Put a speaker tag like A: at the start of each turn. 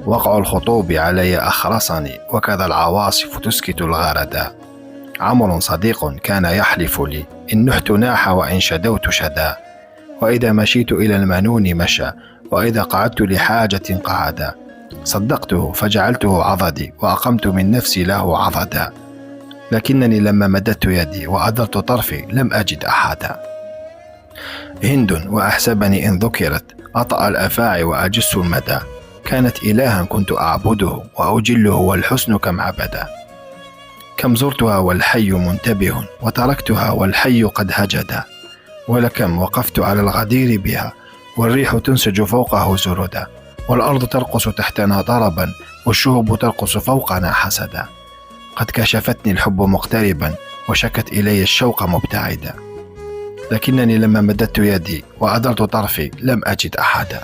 A: وقع الخطوب علي أخرسني، وكذا العواصف تسكت الغردا. عمرو صديق كان يحلف لي: إن نحت ناح وإن شدوت شدا، وإذا مشيت إلى المنون مشى، وإذا قعدت لحاجة قعدا. صدقته فجعلته عضدي، وأقمت من نفسي له عضدا. لكنني لما مددت يدي وأدرت طرفي لم أجد أحدا. هند وأحسبني إن ذكرت أطأ الأفاعي وأجس المدى، كانت إلها كنت أعبده وأجله والحسن كم عبدا. كم زرتها والحي منتبه، وتركتها والحي قد هجدا، ولكم وقفت على الغدير بها والريح تنسج فوقه زردا، والأرض ترقص تحتنا ضربا والشهب ترقص فوقنا حسدا. قد كشفتني الحب مقتربا وشكت إلي الشوق مبتعدا، لكنني لما مددت يدي وأدرت طرفي لم أجد أحدا.